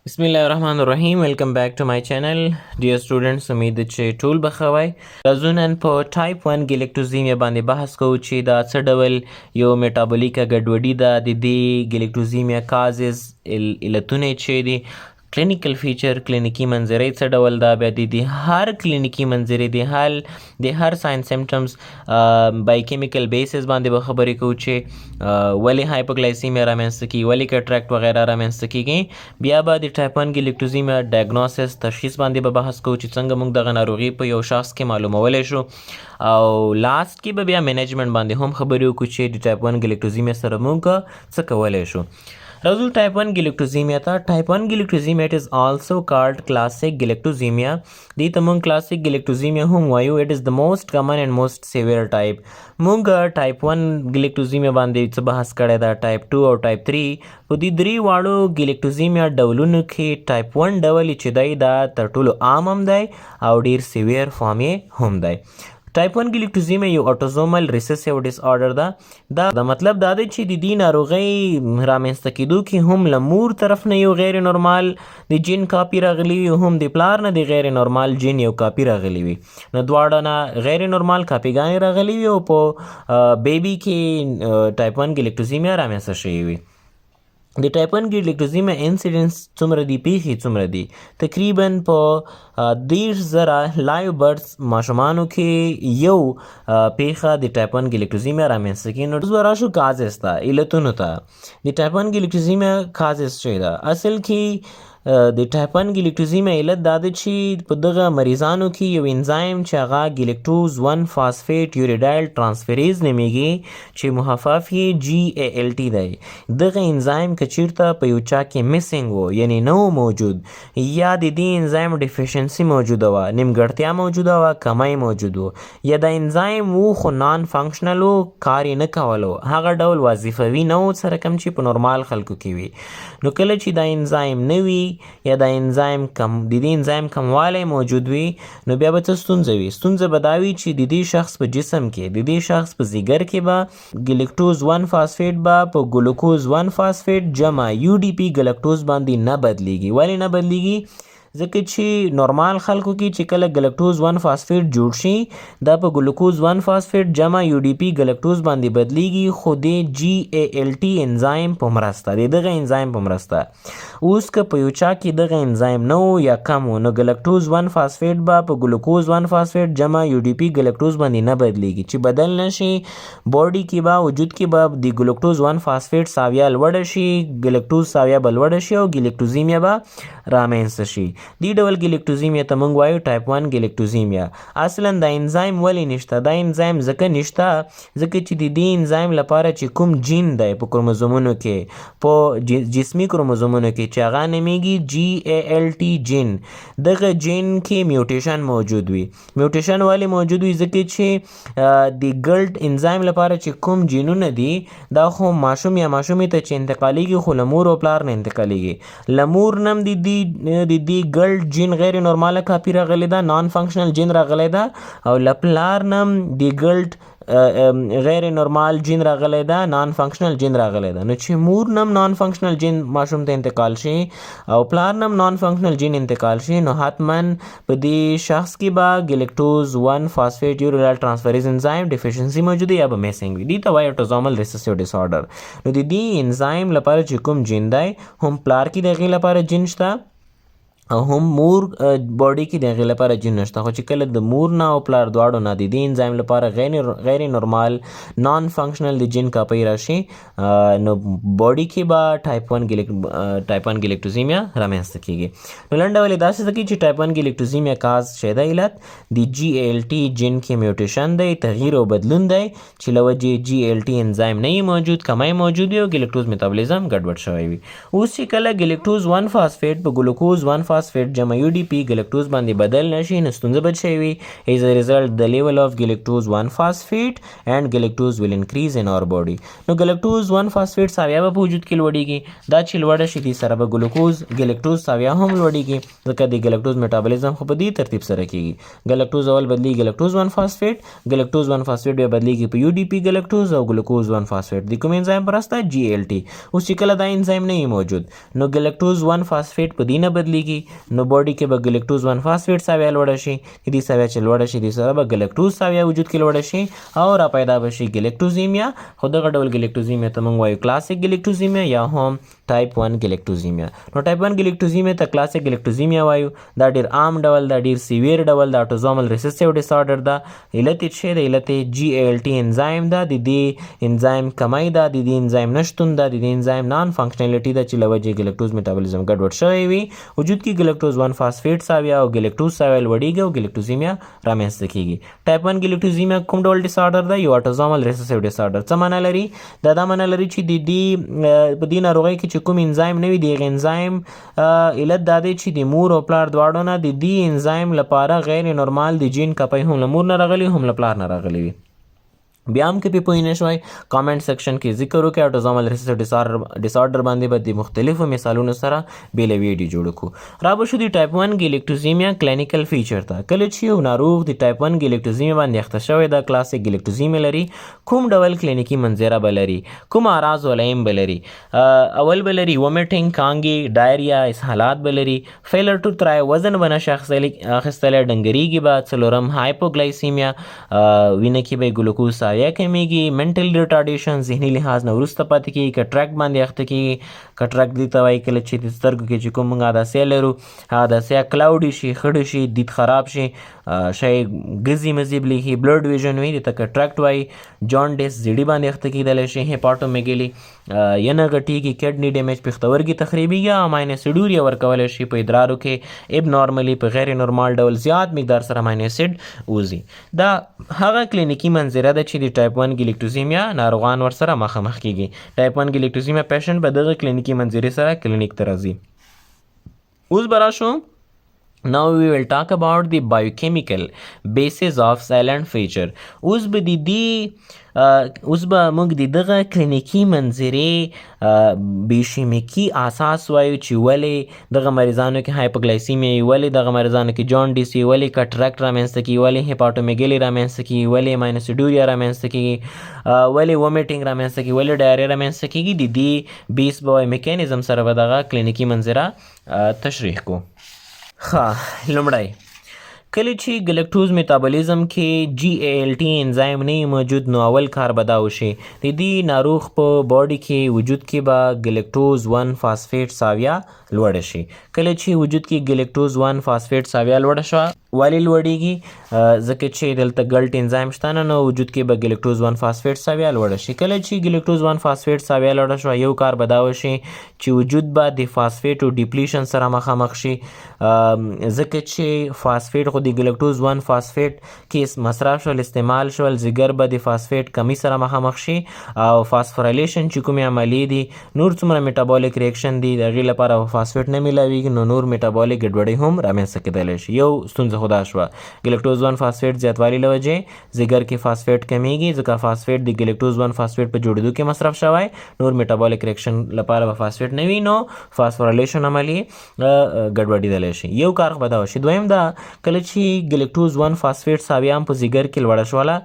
Bismillahirrahmanirrahim. Welcome back to my channel. Dear students, امید چې ټول بخوای. راځو نن په ټایپ 1 ګلیکټوزیمیا باندې بحث کوو چې دا څه ډول یو میټابولیکه ګډوډي ده. د دې ګلیکټوزیمیا کازز علتونه چې دي، کلینیکل فیچر، کلینیکی منظرې څه ډول ده، بیا د هر کلینیکی منظرې د هر ساين سیمټمز بایوکیمیکل بیسز باندې به خبرې کوو چې ولې هایپوګلایسیمیا رامنځته کیږي، ولې کټراکټ وغیره رامنځته کیږي. بیا به د ټایپ 1 ګلیکټوزیمیا ډایګنوسس تشخیص باندې به بحث کوو چې څنګه موږ دغه ناروغي په یو شخص کې معلومولی شو، او لاست کې به بیا منیجمنټ باندې هم خبرې وکړو چې د ټایپ 1 ګلیکټوزیمیا سره موږ څه کولی شو. راځو ټایپ 1 ګلیکټوزیمیا ته. ټایپ 1 ګلیکټوزیمیا it is also called classic galactosemia. دې ته موږ classic galactosemia هم وایو. it is the most common and most severe type. موږ ټایپ 1 ګلیکټوزیمیا باندې څه بحث کړی دا، ټایپ 2 او ټایپ 3. په دې درې واړو ګلیکټوزیمیا ډولونو کې ټایپ 1 ډول چې دی دا تر ټولو عام هم دی او ډیر سیویر فارم یې هم دی. ټایپ 1 ګلیکټوزیمیا یو اټوزومل ریسیسیو ډیس آرډر ده. دا مطلب دا دی چې د دې ناروغۍ رامنځته کېدو کې هم له مور طرف نه یو غیر نورمال د جین کاپي راغلی وي، هم د پلار نه د غیر نورمال جین یو کاپي راغلی وي. نو دواړه نه غیر نورمال کاپیګانې راغلی وي او په بیبي کې ټایپ 1 ګلیکټوزیمیا رامنځته شوې وي. د ټایپ 1 ګلیکټوزیمیا انسیډنس څومره دي، پیښې څومره دي؟ تقریبا په 10,000 لایو برث ماشومانو کې یو پیښه د ټایپ 1 ګلیکټوزیمیا رامنځته کیږي. نو راشو کازز ته، علتونو ته. د ټایپ 1 ګلیکټوزیمیا کازز څه ده؟ اصل کې د ټایپ 1 ګلیکټوزیمیا علت دا ده چې په دغه مریضانو کې یو انزایم چې هغه ګلیکټوز 1 فاسفیټ یوریډایل ترانسفریز نومیږي چې مخفف یې GALT دی. دغه انزایم که چیرته په یو چا کې میسنګ و، یعنی نه و موجود، یا د دې انزایم ډیفیشنسي موجوده وه، نیمګړتیا موجوده وه، کمی موجود و، یا د انزایم و خو نان فنکشنل و، کار یې نه کولو، هغه ډول وظیفوي نه و سره کم چې په نورمال خلکو کې وي. نو کله چې دا انزایم نه وي یا د انزایم د دې انزایم کموالی موجود وي، نو بیا به څه ستونزه وي؟ ستونزه به دا وي چې د دې شخص په جسم کې، د دې شخص په ځیګر کې به ګلیکټوز 1 فاسفیټ به په ګلوکوز 1 فاسفیټ جمع UDP ګلکټوز باندې نه بدلیږي. ولې نه بدلیږي؟ ځکه چې نورمال خلکو کې چې کله ګلکټوز 1 فاسفیټ جوړ شي، دا په ګلوکوز 1 فاسفیټ جمع UDP ګلکټوز باندې بدلیږي، خو د GALT انزایم په مرسته، د دغه انزایم په مرسته. اوس که په یو چا کې دغه انزایم نه و یا کم و، نو ګلکټوز 1 فاسفیټ به په ګلوکوز 1 فاسفیټ جمع UDP ګلکټوز باندې نه بدلیږي. چې بدل نشي، باډي کې به، وجود کې به د ګلوکټوز 1 فاسفیټ ساویه لوړه شي، ګلکټوز ساویه به لوړه شي او ګلیکټوزیمیا به رامنځته شي. دې ډول ګلیکټوزیمیا ته موږ وایو ټایپ 1 ګلیکټوزیمیا. اصلا دا انزایم ولې نشته؟ دا انزایم ځکه نشته ځکه چې د دې انزایم لپاره چې کوم جین دی په کروموزومونو کې، په جسمي کروموزومونو کې چې هغه نومیږي GALT جین، دغه جین کې میوټیشن موجود وي. میوټیشن ولې موجود وي؟ ځکه چې د ګلټ انزایم لپاره چې کوم جینونه دي، دا خو ماشوم یا ماشومې ته چې انتقالیږي، خو له مور او پلار نه انتقالیږي. له مور نه هم د دې ګلټ جین غیر نورماله کاپي راغلی ده، نان فنکشنل جین راغلی ده، او له پلار نه هم د ګلټ غیر نورمال جین راغلی ده، نان فنکشنل جین راغلی ده. نو چې مور نه هم نان فنکشنل جین ماشوم ته انتقال شي او پلار نه هم نان فنکشنل جین انتقال شي، نو حتما په دې شخص کې به ګلیکټوز 1 فاسفیټ یوریډایل ترانسفریز انزایم ډیفیشنسي موجوده یا به میسنګ وي. دې ته وایي اټوزومل ریسیسیو ډیس آرډر. نو د دې انزایم لپاره چې کوم جین دی، هم پلار کې د هغې لپاره جین شته او هم مور باډي کې د هغې لپاره جین نشته. خو چې کله د مور نه او پلار دواړو نه د دې انزایم لپاره غیر نورمال نان فنکشنل د جین کاپي راشي، نو باډي کې به ټایپ 1 ګلیکټوزیمیا رامنځته کیږي. نو لنډه ولې داسې ده چې ټایپ 1 ګلیکټوزیمیا کاز شی دی علت د GALT جین کې میوټیشن دی، تغییر او بدلون دی چې له وجې GALT انزایم نه موجود، کمی موجود وي او ګلیکټوز میتابولیزم ګډوډ شوی وي. اوس چې کله ګلیکټوز 1 فاسفیټ په ګلوکوز 1 فاسفیټ جمع UDP ګلکټوز باندې بدل نشي نو ستونزه به شي وي. as a result the level of galactose 1 phosphate and galactose will increase in our body. نو galactose 1 phosphate ساویا به په وجود کې لوړیږي. دا چې لوړه شي دې سره به ګلکټوز ساویا هم لوړیږي ځکه د ګلکټوز میټابولیزم خو په دې ترتیب سره کیږي. ګلکټوز اول بدلی ګلکټوز 1 فاسفیټ، ګلکټوز 1 فاسفیټ بیا بدلیږي په UDP ګلکټوز او ګلوکوز 1 فاسفیټ د کوم انزایم پرسته GLT. اوس چې کله دا انزایم نه موجود نو ګلکټوز 1 فاسفیټ په دې نه بدلیږي نو باډي کې به ګلکټوز 1 فاسفیټ ساویا لوړه شي. دې ساویا چې لوړه شي دې سره به ګلکټوز ساویا وجود کې لوړه شي او را پیدا بشي ګلکټوزیمیا. خو دغه ډول ګلکټوزیمیا ته موږ وایو کلاسیک ګلکټوزیمیا یا هم ټایپ 1 ګلکټوزیمیا. نو ټایپ 1 ګلکټوزیمیا ته کلاسیک ګلکټوزیمیا وایو. دا ډیر عام ډول دا ډیر سیویر ډول دا اټوزومل ریسیسیو ډیس آرډر دا. علت یې څه دی؟ علت یې GLT انزایم دا. د دې انزایم کمی دا، د دې انزایم نشتون دا، د دې انزایم نان فنکشنالټي دا چې لوجه ګلکټوز میټابولیزم ګډوډ شوی وي. وجود کې ګلکټوز 1 فاسفیټ ساویا او ګلکټوز ساویا لوړیږي او ګلکټوزیمیا رامنځته کیږي. ټایپ 1 ګلکټوزیمیا کوم ډول ډیس آرډر دا؟ یو اټوزومل ریسیسیو ډیس آرډر. څه معنی لري؟ دا معنی لري چې د دې په دې ناروغۍ کې چې کوم انزایم نه وي دغه انزایم علت دا دی چې د مور او پلار دواړو نه د دې انزایم لپاره غیر نورمال د جین کپۍ هم له مور نه راغلی هم له پلار نه راغلی وي. بیا هم که پې پوه نه شوئ کامنټ سیکشن کې ذکر وکړئ. اټوزومل ریسیسیو ډیس آرډر باندې به د مختلفو مثالونو سره بیله ویډیو جوړ کړو. را به شو د ټایپ 1 ګلکټوزیمیا کلینیکل فیچر ته. کله چې یو ناروغ د ټایپ 1 ګلکټوزیمیا باندې اخته شوی دا کلاسیک ګلکټوزیمیا لري، کوم ډول کلینیکي منظره به لري، کوم اعراض ولایم به لري؟ اول به لري ومیټینګ، کانګې، ډایریا، اسهالات به لري، فیلر ټو ترای، وزن به نشه اخیستلی، ډنګریږي به، څلورم هایپوګلایسیمیا، وینه کې به ګلوکوز ساویا کمیږي، منټل ریټارډیشن، ذهني لحاظ نه وروسته پاتې کیږي، کټرک باندې اخته کیږي. کټرک دې ته وایي کله چې د سترګو کې چې کوم موږ عدسیه لرو عدسیه کلاوډي شي، خړې شي، دید خراب شي، شی ګزي مزي بلیږي، بلډ ویژن وي دې ته کټرکټ وایي. جانډیس زیړي باندې اخته کیدلی شي، هیپاټومیګلي ینه غټیږي، کډني ډیمیج، پښتورګي تخریبیږي او ماینسیډوریا ورکولی شي په ادرارو کې اب نارملي په غیر نورمال ډول زیات مقدار سره ماینسیډ وځي. دا هغه کلینیکي منظره ده چې د ټایپ 1 ګلکټوزیمیا ناروغان ورسره مخامخ کیږي. ټایپ 1 ګلکټوزیمیا پیشنټ به دغه کلینیکي منظرې سره کلینیک ته راځي. اوس به راشو Now we will talk about the biochemical basis of silent feature. اوس به موږ د دغه کلینیکي منظرې بیشیمیکي اساس وایو چې ولې دغه مریضانو کې هایپوګلایسیمیا وي، ولې دغه مریضانو کې جانډیس وي، ولې کټرکټ رامنځته کیږي، ولې هیپاټومیګلي رامنځته کیږي، ولې ماینسیډوریا رامنځته کیږي، ولې ومیټینګ رامنځته کیږي، ولې ډایریا رامنځته کیږي. د دې بیس به میکانیزم سره به دغه کلینیکي منظره تشریح کو. لومړی کله چې ګلکټوز میټابولیزم کې GLT انزایم نه موجود نو اول کار به دا وشي د دې ناروغ په باډي کې وجود کې به ګلکټوز 1 فاسفیټ ساویا لوړه شي. کله چې وجود کې ګلکټوز 1 فاسفیټ ساویا لوړه شوه ولې لوړیږي؟ ځکه چې دلته ګلټ انزایم شته نه نو وجود کې به ګلکټوز 1 فاسفیټ ساویا لوړه شي. کله چې ګلکټوز 1 فاسفیټ ساویا لوړه شوه یو کار به دا وشي چې وجود به د فاسفیټو ډیپلیشن سره مخامخ شي، ځکه چې فاسفیټ خو د ګلکټوز 1 فاسفیټ کې مصرف شول، استعمال شول، ځیګر به د فاسفیټ کمی سره مخامخ شي او فاسفوریلیشن چې کومې عملیې دي نور څومره میټابولیک ریاکشن دي د هغې لپاره فاسفیټ نه میلاویږي نو نور میټابولیک ګډوډۍ هم رامنځته کیدلی شي. یو ستونزه خدا شوه ګلکټوز 1 فاسفیټ زیاتوالي له وجې ځیګر کې فاسفیټ کمیږي ځکه فاسفیټ د ګلکټوز 1 فاسفیټ په جوړېدو کې مصرف شوی، نور میټابولیک ریاکشن لپاره به فاسفیټ نه وي نو فاسفوریلیشن عملیې ګډوډېدلی شي. یو کار به دا وشي. دویم دا کله چې ګلکټوز 1 فاسفیټ ساویا هم په ځیګر کې لوړه شوله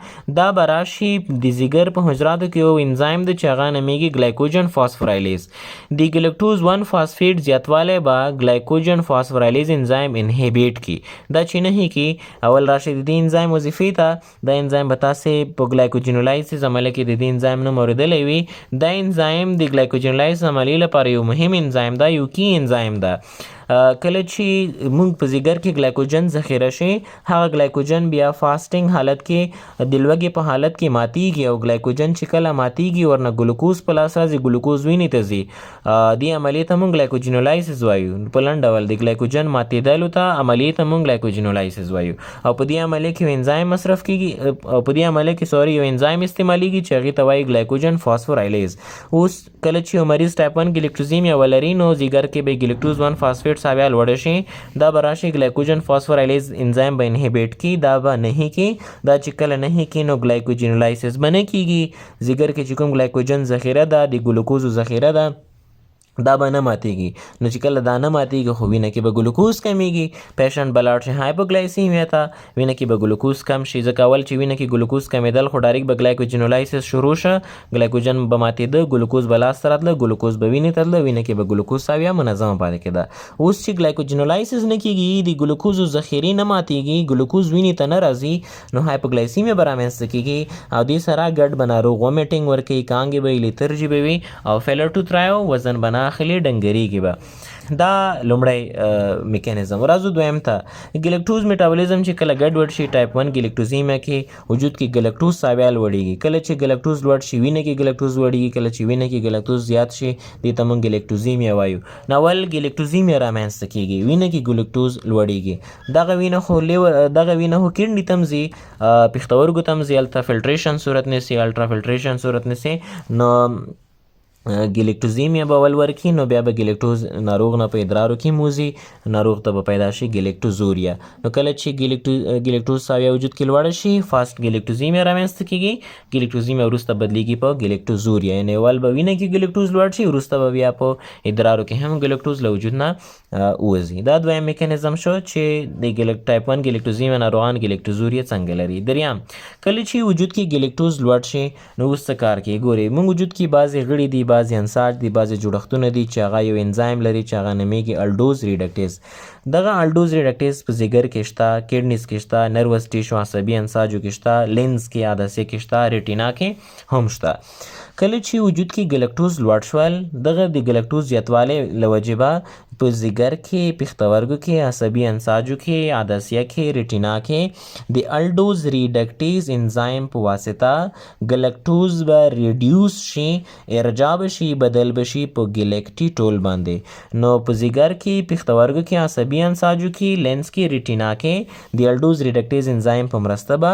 دا به راشي د ځیګر په حجراتو کې یو انزایم دی چې هغه نومیږي ګلایکوجن فاسفورایلیز. د ګلکټوز 1 فاسفیټ زیاتوالی به ګلایکوجن فاسفورایلیز انزایم انهیبیټ کی. دا چې نه کې اول راشي د دې انزایم وظیفې ته دا انزایم به تاسې په ګلایکوجنولایسیس عملیه کې د دې انزایم نوم اورېدلی وي. دا انزایم د ګلایکوجنولایسیس عملیې لپاره یو مهم انزایم ده، یو کی انزایم ده. کله چې موږ په ځیګر کې ګلایکوجن ذخیره شي هغه ګلایکوجن بیا فاسټینګ حالت کې د لوږې په حالت کې ماتیږي او ګلایکوجن چې کله ماتیږي ورنه ګلوکوز په لاس راځي، ګلوکوز وینې ته ځي. دې عملیې ته موږ ګلایکوجنولایسیس وایو. په لنډ ډول د ګلایکوجن ماتېدلو ته عملیې ته موږ ګلایکوجنولایسیس وایو او په دې عملیې کې یو انزایم مصرف کیږي او په دې عملیې کې یو انزایم استعمالیږي چې هغې ته وایي ګلایکوجن فاسفورایلیز. اوس کله چې یو مریض ټایپ 1 ګلکټوزیمیا ولري نو ځیګر کې به ګلکټوز 1 فاسفیټ فاسفیټس اویا لوړ شي دا به راشي ګلایکوجن فاسفورایلیز انزایم به انهبیټ کی دا به نه کی دا چې کله نه کی نو ګلایکوجنولایسیس به نه کیږي ځیګر کې چې کوم ګلایکوجن ذخیره ده د ګلوکوز ذخیره ده دا به نه ماتېږي نو چې کله دا نه ماتېږي خو وینه کې به ګلوکوز کمیږي پیشنټ به لاړ شي هایپوګلایسیمیا ته وینه کې به ګلوکوز کم شي ځکه اول چې وینه کې ګلوکوز کمیدل خو ډایرکټ به ګلایکوجنولایسیس شروع شه ګلایکوجن به ماتېده ګلوکوز به لاس ته راتله ګلوکوز به وینې ته تلله وینه کې به ګلوکوز ساویه منظمه پاتې کېده اوس چې ګلایکوجنولایسیس نه کېږي د ګلوکوزو ذخیرې نه ماتېږي ګلوکوز وینې ته نه راځي نو هایپوګلایسیمیا به رامنځته کېږي او دې سره ګډ به ناروغ ومیټینګ ورکوي کانګې به وي لیترجي به وي او فیلر ټو ترایو وزن به نه اخلي ډنګرېږي به دا لومړی میکانیزم راځو دویم ته ګلیکټوز میټابولیزم چې کله ګډوډ شي ټایپ 1 ګلیکټوزیمیا کې وجود کې ګلیکټوز ساویه لوړیږي کله چې ګلیکټوز لوړ شي وینه کې ګلیکټوز لوړیږي کله چې وینه کې ګلیکټوز زیات شي دې ته موږ ګلیکټوزیمیا وایو ناول ګلیکټوزیمیا رامنځته کېږي وینه کې ګلیکټوز لوړیږي دغه وینه خو کډني تم ځي پښتورګو تم ځي هلته فلټریشن صورت نیسي الټرا فلټریشن صورت نیسي نو ګلیکټوزیمیا به ول ورکي نو بیا به ګلیکټوز ناروغ نه په ادرارو کې موزي ناروغ ته به پیدا شي ګلیکټوزوریا نو کله چې ګلیکټوز ساویه وجود کې لوړه شي فاسټ ګلیکټوزیمیا رامنځته کېږي ګلیکټوزیمیا وروسته بدلیږي په ګلیکټوزوریا یعنې اول به وینه کې ګلیکټوز لوړ شي وروسته به بیا په ادرارو کې هم ګلیکټوز له وجود نه وځي دا دویم میکانیزم شو چې د ټایپ 1 ګلیکټوزیمیا ناروغان ګلیکټوزوریا څنګه لري دریم کله چې وجود کې ګلیکټوز لوړ شي نو اوس څه کار کوي ګورئ موږ وجود کې بعضې غړي دي بعضې انساج دي بعضې جوړښتونه دي چې هغه یو انزایم لري چې هغه نومیږي الډوز ریډکټیز دغه الډوز ریډکټیز په ځیګر کې شته کډنیز کې شته نروس ټیشو عصبي انساجو کې شته لینز کې عدسیې کې شته ریټینا کې هم شته کله چې وجود کې ګلیکټوز لوړ شول دغه د ګلیکټوز زیاتوالی له وجې به په ځیګر کې پښتورګو کې عصبي انساجو کې عدسیه کې ریټینا کې د الډوز ریډکټیز انزایم په واسطه ګلیکټوز به ریډیوس شي ارجاع به شي بدل به شي په ګلیکټیټول باندې نو په ځیګر کې پښتورګو کې عصبي انساجو کې لینز کې ریټینا کې د الډوز ریډکټیز انزایم په مرسته به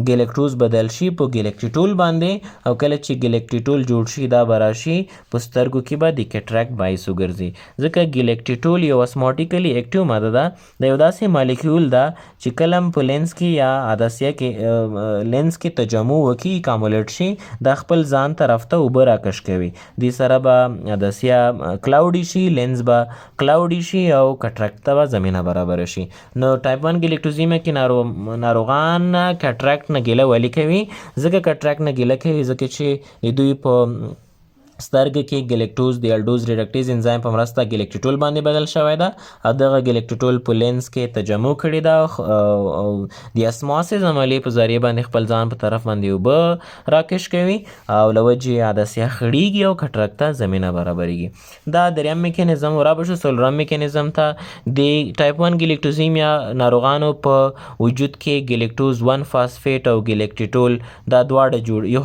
ګلیکټوز بدل شي په ګلیکټیټول باندې او کله چې ګلیکټیټول جوړ شي دا به راشي په سترګو کې به د کټریکټ باعث وګرځي ځکه ګلیکټیټول یو اسماټیکلی اکټیو ماده ده د یو داسې مالیکیول ده چې کله په لینز کې یا عدسیه کې لینز کې تجمع وکړي کامولیټ شي دا خپل ځان طرف ته اوبه راکش کوي دې سره به عدسیه کلاوډي شي لینز به کلاوډي شي او کټریکټ ته به زمینه برابره شي نو ټایپ 1 ګلیکټوزیمیا کې ناروغان کټریکټ نه ګیله ولې کوي ځکه کټریکټ نه ګیله کوي ځکه چې دوی په سترګې کې ګلیکټوز د الډوز ریډکټیز انزایم په مرسته ګلیکټیټول باندې بدل شوی ده او دغه ګلیکټیټول په لینز کې تجمع کړې ده او د اسماسیس عملیې په ذریعه باندې خپل ځان په طرف باندې اوبه راکش کوي او له وجې عدسیه خړیږي او کټرک ته زمینه برابریږي دا دریم میکانیزم را به شو څلورم میکانیزم ته د ټایپ 1 ګلیکټوزیمیا ناروغانو په وجود کې ګلیکټوز 1 فاسفیټ او ګلیکټیټول دا دواړه جوړ یو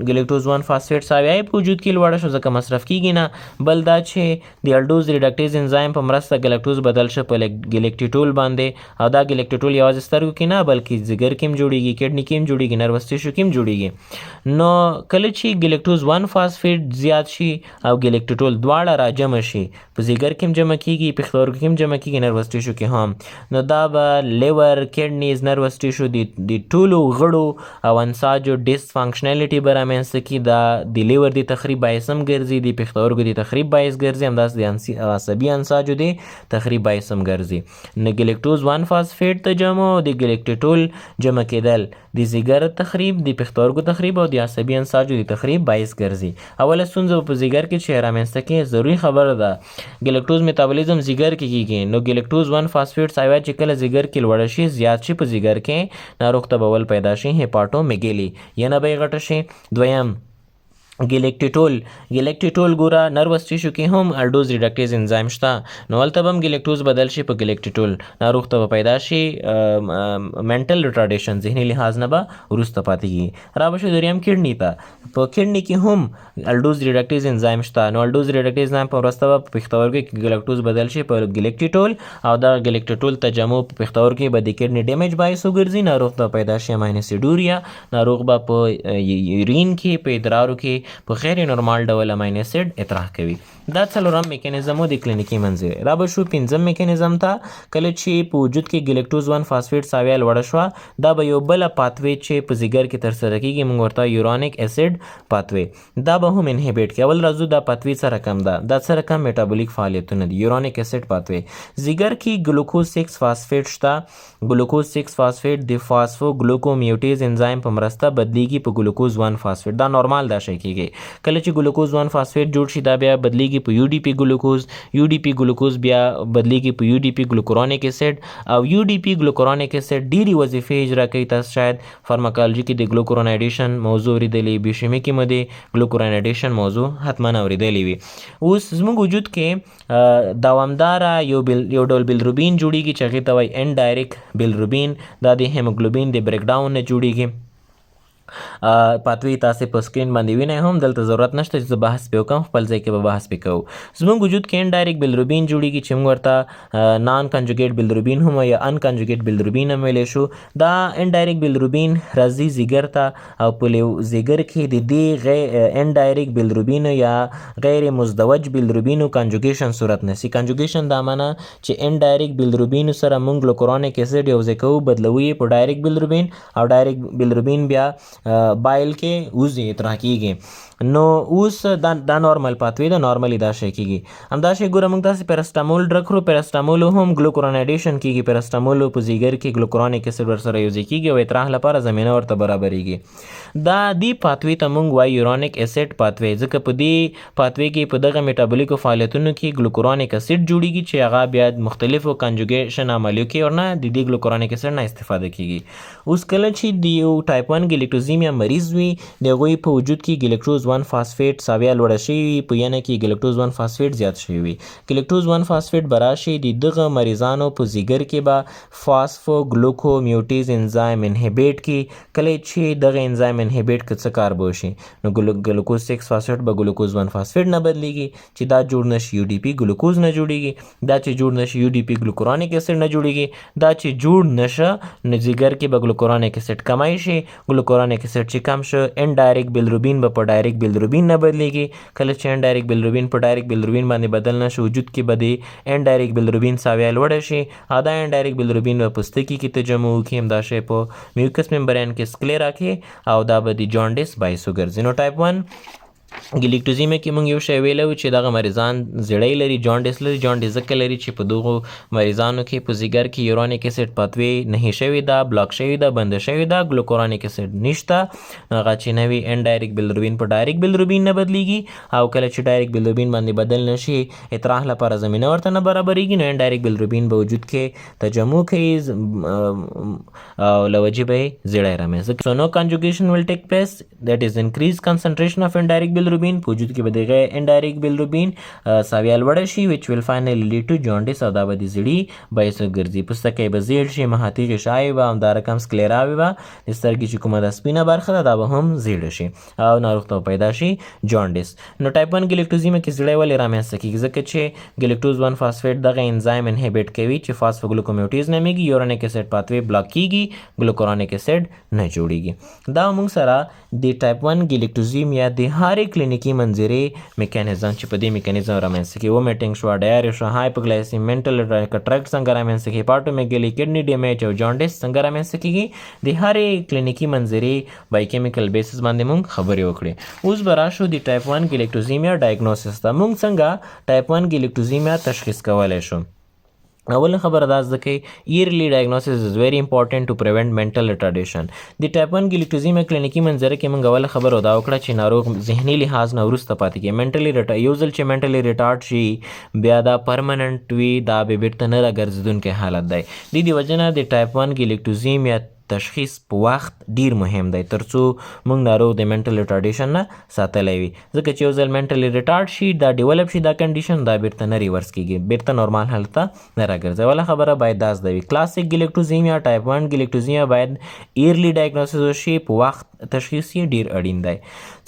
ګلیکټوز 1 فاسفیټ ساویه په وجود کې لوړه شو ځکه مصرف کیږي نه بل دا چې د الډوز ریډکټیز انزایم په مرسته ګلیکټوز بدل شي په ګلیکټیټول باندې او دا ګلیکټیټول یوازې سترګو کې نه بلکې ځیګر کې هم جوړیږي کډني کې هم جوړیږي نروس ټیشو کې هم جوړیږي نو کله چې ګلیکټوز 1 فاسفیټ زیات شي او ګلیکټیټول دواړه راجمع شي په ځیګر کې هم جمع کیږي پښتورګو کې هم جمع کیږي نروس ټیشو کې هم نو دا به لیور کډنیز نروس ټیشو د ټولو غړو او انساجو ډیس فانکشنالټي به رامنځته کي دا د لیور د تخریب باعث هم ګرځي د پښتورګو د تخریب باعث ګرځي همداسې د عصبي انساجو د تخریب باعث هم ګرځي نو ګلیکټوز 1 فاسفیټ تجمع او د ګلیکټیټول جمع کېدل د ځیګر تخریب د پښتورګو تخریب او د عصبي انساجو د تخریب باعث ګرځي اوله ستونزه په ځیګر کې چې رامنځته کېږي ضروري خبره ده ګلیکټوز میټابولیزم ځیګر کې کېږي نو ګلیکټوز 1 فاسفیټ ساویه چې کله ځیګر کې لوړه شي زیات شي په ځیګر کې ناروغ ته به ول پیدا شي هیپاټومیګلي یا نه به یې غټه شي دویم ګلیکټیټول ګوره نروس ټیشو کې هم الډوز ریډکټیز انزایم شته نو هلته به هم ګلیکټوز بدل شي په ګلیکټیټول ناروغ ته به پیدا شي منټل ریټارډیشن ذهني لحاظ نه به وروسته پاتې کېږي را به شو دریم کډني ته په کډني کې هم الډوز ریډکټیز انزایم شته نو الډوز ریډکټیز انزایم په مرسته به په پښتورګو کې ګلیکټوز بدل شي په ګلیکټیټول او دا ګلیکټیټول تجمع په پښتورګو کې به د کډني ډیمیج باعث وګرځي ناروغ ته پیدا شي ماینسیډوریا ناروغ به په یورین کې په ادرارو کې په غیر نورمال ډول امینو اسید اطراح کوي. دا څلورم میکانیزم و د کلینیکي منظرې. را به شو پنځم میکانیزم ته. کله چې په وجود کې ګلیکټوز 1 فاسفیټ ساویه لوړه شوه، دا به یو بله پاتوی چې په ځیګر کې ترسره کیږي موږ ورته یورانیک اسید پاتوی، دا به هم انهبیټ کوي. اول راځو دا پاتوی څه رقم ده؟ دا څه رقم میټابولیک فعالیتونه دي؟ یورانیک اسید پاتوی. ځیګر کې ګلوکوز 6 فاسفیټ شته. ګلوکوز 6 فاسفیټ د فاسفو ګلوکومیوټیز انزایم په مرسته بدلیږي په ګلوکوز 1 فاسفیټ. دا نورمال دا شی کیږي. کله چې ګلوکوز 1 فاسفیټ جوړ شي دا بیا بدلیږي په یو ډی پی ګلوکوز. یو ډی پی ګلوکوز بیا بدلیږي په یو ډی پی ګلوکورونیک اسید، او یو ډی پی ګلوکورونیک اسید ډیری وظیفې اجرا کوي. تاسو شاید فارماکالوجي کې د ګلوکورونایډیشن موضوع اوریدلې، بیوشیمی کې مو د ګلوکورونایډیشن موضوع حتما اوریدلې وي. اوس زموږ وجود کې دوامداره یو ډول بیلروبین جوړیږي چې هغې ته وایي ان ډایرکټ بیلروبین. دا د هیموګلوبین د بریک ډاون نه جوړیږي. پاتوی تاسې په سکرین باندې وینئ، هم دلته ضرورت نشته چې زه بحث پې وکړم، خپل ځای کې به بحث پې کوو. زموږ وجود کې انډایرکټ بیلروبین جوړیږي چې موږ ورته نان کنجوګیټ بیلروبین هم یا ان کنجوګیټ بیلروبین هم ویلی شو. دا انډایرکټ بیلروبین راځي ځیګر ته، او په ځیګر کې د دې انډایرکټ بیلروبینو یا غیر مزدوج بیلروبینو کنجوګیشن صورت نیسي. کنجوګیشن دا معنی چې انډایرکټ بیلروبینو سره موږ ګلوکورونیک اسید یوځای کوو، بدلوو یې په ډایرکټ بیلروبین، او ډایرکټ بیلروبین بیا بایل کې وځي، اطراح کیږي. نو اوس دا نارمل پاتوی ده، نارملی دا شی کیږي. همدا شی ګوره موږ تاسې پیراسټامول ډرک کړو، پیراسټامول هم ګلوکورونایډیشن کیږي. پیراسټامول په ځیګر کې ګلوکورونیک اسید ورسره یوځای کیږي او اطراح لپاره زمینه ورته برابریږي. دا دې پاتوی ته موږ وایو یورانیک اسید پاتوی، ځکه په دې پاتوی کې په دغه میټابولیکو فعالیتونو کې ګلوکورونیک اسید جوړیږي چې هغه بیا مختلفو کنجوګیشن عملیو کې ورنه د دې ګلوکورونیک اسید نه استفاده کیږي. اوس کله چې د یو ټایپ 1 ګلیکټوزیمیا مریض وي، د هغوی په وجود کې ګلیکټوز 1 فاسفیټ ساویه لوړه شوې وي، په ینه کې ګلیکټوز 1 فاسفیټ زیات شوی وي. ګلیکټوز 1 فاسفیټ به راشي، د دغه مریضانو په ځیګر کې به فاسفو ګلوکومیوټیز انزایم انهبیټ کړي. کله چې دغه انزایم انهبیټ کړي څه کار به وشي؟ نو ګلوکوز 6 فاسفیټ به ګلوکوز 1 فاسفیټ نه بدلیږي، چې دا جوړ نشي یو ډی پی ګلوکوز نه جوړیږي. دا چې جوړ نشي یو ډی پی ګلوکورونیک اسید نه جوړیږي. دا چې جوړ نشه نو ځیګر کې به ګلوکورونیک اسید کمای شي. ګلوکورونیک اسید چې کم شو، انډایرکټ بیلروبین به په ډایرکټ بیلروبین نه بدلیږي. کله چې انډایرکټ بیلروبین په ډایرکټ بیلروبین باندې بدل نشي، وجود کې به د انډایرکټ بیلروبین ساویه لوړه شي. دا انډایرکټ بیلروبین به پوستکي کې تجمع وکړي، همدا شی په میوکس ممبرین کې سکلیرا کې، او دا به د جانډیس باعث وګرځي. نو ټایپ 1 ګلیکټوزیمیا کې موږ یو شی ویلی و چې دغه مریضان زیړی لري، جانډیس لري. جانډیس ځکه لري چې په دغو مریضانو کې په ځیګر کې یورانیک اسید پاتوی نهي شوې ده، بلاک شوې ده، بنده شوې ده، ګلوکورونیک اسید نشته. هغه چې نوي انډایرکټ بیلروبین په ډایرکټ بیلروبین نه بدلیږي، او کله چې ډایرکټ بیلروبین باندې بدل نشي، اطراح لپاره زمینه ورته نه برابریږي، نو انډایرکټ بیلروبین به وجود کې تجمع کوي او له وجې به یې زیړی رامنځته کوي. So no conjugation will take place, that is increased concentration of indirect bilirubin. په وجود کې به دغه انډایرکټ بیلروبین ساویه لوړه شي which will finally lead to jaundice، او دا به د زیړي باعث وګرځي. پوستکی به زیړ شي، مهاتې غشای به همدا رقم سکلیرا وي به، د سترګې چې کومه د سپینه برخه ده دا به هم زیړه شي او ناروغ ته پیدا شي جانډیس. نو ټایپ 1 ګلیکټوزیمیا کې زیړی ولې رامنځته کېږي؟ ځکه چې ګلیکټوز 1 فاسفیټ دغه انزایم انهبیټ کوي چې فاسفوګلوکومیوټیز نومیږي، یورانیک اسید پاتوی بلاک کیږي، ګلوکورونیک اسید نه جوړیږي. دا موږ سره د ټایپ 1 ګلیکټوزیمیا د هرې کلینیکي منظرې میکانیزم چې په دې میکانیزم رامنځته کېږي، ومیټینګ شوه، ډایاریا شوه، هایپوګلایسیمیا، منټل کټرکټ څنګه رامنځته کېږي، هیپاټومیګلي، کډني ډیمیج او جانډیس څنګه رامنځته کېږي، د هرې کلینیکي منظرې بایوکیمیکل بیسس باندې موږ خبرې وکړې. اوس به راشو د ټایپ 1 ګلیکټوزیمیا ډایګنوسس ته. موږ څنګه ټایپ 1 ګلیکټوزیمیا تشخیص کولی شو؟ اوله خبره دا زده کوي ایرلی ډایګنوسس از ویری امپورټنټ ټو پریونټ منټل ریټارډیشن. د ټایپ 1 ګلیکټوزیمیا کلینیکي منظره کې موږ اوله خبره دا وکړه چې ناروغ ذهني لحاظ نه وروسته پاتې کېږي. منټلي یو ځل چې منټلي ریټارډ شي بیا دا پرمننټ وي، دا به بیرته نه راګرځېدونکی حالت دی. د دې وجه نه د ټایپ 1 ګلیکټوزیمیا تشخیص په وخت ډیر مهم دی ترڅو موږ ناروغ د منټل ریټارډیشن نه ساتلی وي. ځکه چې یو ځل منټلی ریټارډ شي، دا ډیولپ شي دا کنډیشن، دا بیرته نه ریورس کیږي، بیرته نورمال حالت ته نه راګرځي. اوله خبره باید دا زده وي. کلاسیک ګلیکټوزیمیا ټایپ 1 ګلیکټوزیمیا باید ایرلی ډایګنوسس وشي، په وخت تشخیص یې ډیر اړین دی.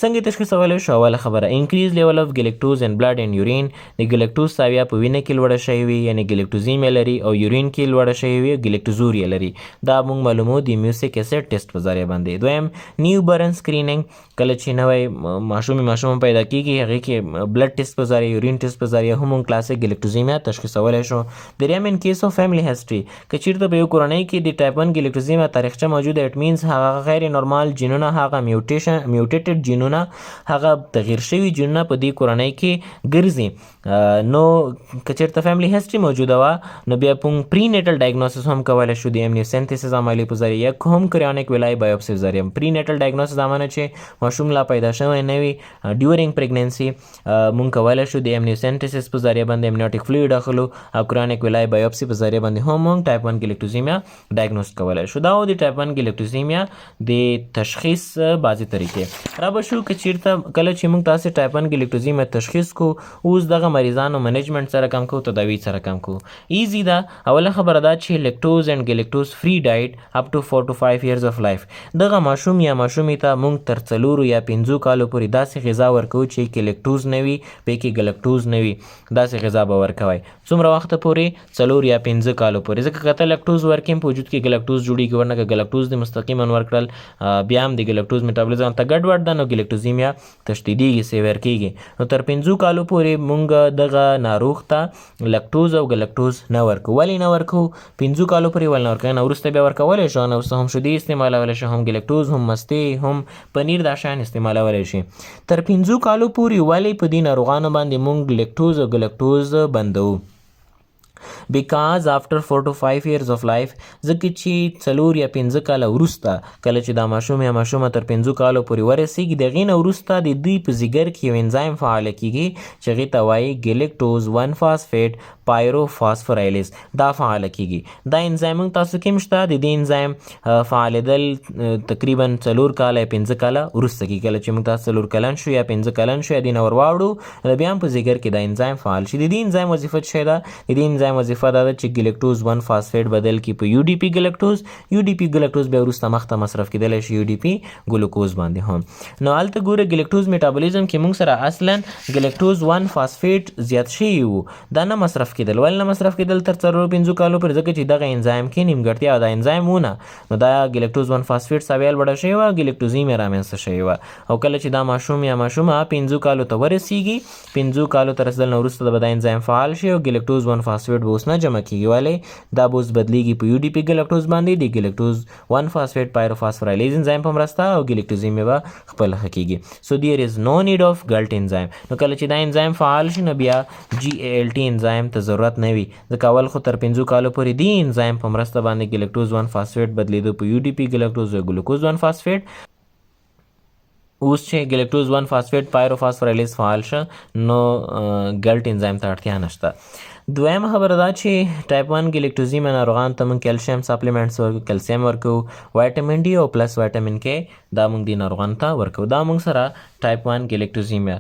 څنګه تشخیصولی شو؟ اوله خبره انکریز لیول اف ګلیکټوز ان بلډ اینډ یورین. د ګلیکټوز تاویه په وینه کې لوړه شوې وي یعنی ګلیکټوزیمیا لري او یورین کې لوړه شوې وي ګلیکټوزوریا لري. دا موږ معلومو د میوسیک اسید ټیسټ په ذریعه باندې. دویم نیو برن سکرینینګ. کله چې نوی ماشوم پیدا کیږي هغې کې بلډ ټیسټ په ذریعه یورین ټیسټ په ذریعه هم موږ کلاسیک ګلیکټوزیمیا تشخیصولی شو. دریم ان کیس اف فیملی هسټري. که چیرته په یو کورنۍ کې د ټایپ 1 ګلیکټوزیمیا تاریخچه موجوده اټ مینز هغه غیر نورمال جینونه هغه میوټیټډ جینونه هغه تغییر شوي جینونه په دې کورنۍ کې ګرځي. نو که چیرته فیملی هسټري موجوده وه نو بیا موږ پری نیټل ډایګنوسس هم کولی شو د امنیوسینتھیسس عملیې په ذریعه یا هم کریونیک ویلای بایوپسي په ذریعه. پری نیټل ډایګنوسس دا معنی چې ماشوم لا پیدا شوی نه وي ډیورینګ پریګننسي موږ کولی شو د امنیوسینتھیسس په ذریعه باندې امنیوټیک فلویډ اخلو او کریونیک ویلای بایوپسي په ذریعه باندې هم موږ ټایپ 1 ګلیکټوزیمیا ډایګنوس کولی شو. دا و د ټایپ 1 ګلیکټوزیمیا د تشخیص بعضې طریقې. را به شو که چیرته کله چې موږ تاسې ټایپ 1 ګلیکټوزیمیا تشخیص کو اوس دغه مریضانو منیجمنټ سره کم کو تداوی سره کم کو. ایزی ده. اوله خبره دا چې لیکټوز اینډ ګلیکټوز فری ډایټ اپ ټو 4 to 5 years of life. دغه ماشوم یا ماشومې ته موږ تر 4 یا 5 کالو پورې داسې غذا ورکوو چې کې لیکټوز نه وي پې کې ګلیکټوز نه وي. داسې غذا به ورکوئ څومره وخته پورې 4 یا 5 کالو پورې. ځکه که ته لیکټوز ورکړې په وجود کې ګلیکټوز جوړېږي ورنه که ګلیکټوز دې مستقیما ورکړل بیا هم د ګلیکټوز میټابولیزم ته ګډوډ ده نو ګلیکټوزیمیا تشدیدېږي سیویر کېږي. نو تر 5 کالو پورې موږ دغه ناروغ ته لیکټوز او ګلیکټوز نه ورکو. ولې نه ورکو؟ 5 کالو پورې ولې نه ورکوو؟ نه وروسته بیا ورکولی شو نه وروسته هم شیدې استعمالولی شو هم ګلیکټوز هم مستې هم پنیر دا شیان استعمالولی شي. تر 5 کالو پورې ولې په دې ناروغانو باندې موږ لیکټوز او ګلیکټوز بندوو؟ because after 4 to 5 years of life ځکه چې 4 یا 5 کاله وروسته کله چې دا ماشوم یا ماشومه تر 5 کالو پورې ورسیږي د هغې نه وروسته د دوی په ځیګر کې یو انزایم فعاله کیږي چې هغې ته وایي ګلیکټوز 1 فاسفیټ پایروفاسفورایلیز. دا فعاله کیږي. دا انزایم موږ تاسو کې هم شته. د دې انزایم فعالېدل تقریبا 4 کاله یا 5 کاله وروسته کیږي. کله چې موږ تاسو 4 کلن شو یا 5 کلن شو یا دې نه ور واوړو بیا هم په ځیګر کې دا انزایم فعال شي. د دې انزایم وظیفه څه شی ده؟ د دې انزایم وظیفه دا ده چې ګلیکټوز 1 فاسفیټ بدل کړي په یو ډي پي ګلیکټوز. یو ډي پي ګلیکټوز بیا وروسته مخته مصرف کېدلی شي یو ډي پي ګلوکوز باندې هم. نو هلته ګوره ګلیکټوز میټابولیزم کې موږ سره اصلا ګلیکټوز 1 فاسفیټ زیات شوي وو دا نه مصرف کېدل. ولې نه مصرف کېدل تر 4-5 کالو پورې؟ ځکه چې دغه انزایم کې نیمګړتیا دا انزایم ونه نو دا ګلیکټوز 1 فاسفیټ ساویه لوړه شوې وه ګلیکټوزیمیا رامنځته شوې وه. او کله چې دا ماشوم یا ماشومه 5 کالو ته ورسیږي 5 کالو ته رسېدل نه وروسته به دا انزایم فعال شي او ګلیکټوز 1 فاسفیټ به اوس نه جمع کېږي. ولې؟ دا به اوس بدلېږي په یو ډي پي ګلیکټوز باندې د ګلیکټوز 1 فاسفیټ پایروفاسفورایلیز انزایم په مرسته او ګلیکټوزیمیا به خپله ښه کېږي. سو دیر از نو نیډ آف ګلټ انزایم. نو کله چې دا انزایم فعال شي نو بیا GALT انزایم ته ضرورت نه وي ځکه اول خو تر 5 کالو پورې دی انزایم په مرسته باندې ګلیکټوز 1 فاسفیټ بدلیدو په یو ډي پي ګلیکټوز او ګلوکوز 1 فاسفیټ. اوس چې ګلیکټوز 1 فاسفیټ پایروفاسفورایلیز فعال شه نو ګلټ انزایم ته اړتیا نشته. دویمه خبره دا چې ټایپ 1 ګلیکټوزیمیا ناروغانو ته موږ کیلشیم سپلیمنټس ورکوو کیلسیم ورکوو وایټامین ډي او پلس وایټامین کې دا موږ دې ناروغانو ته ورکوو. دا موږ سره ټایپ 1 ګلیکټوزیمیا.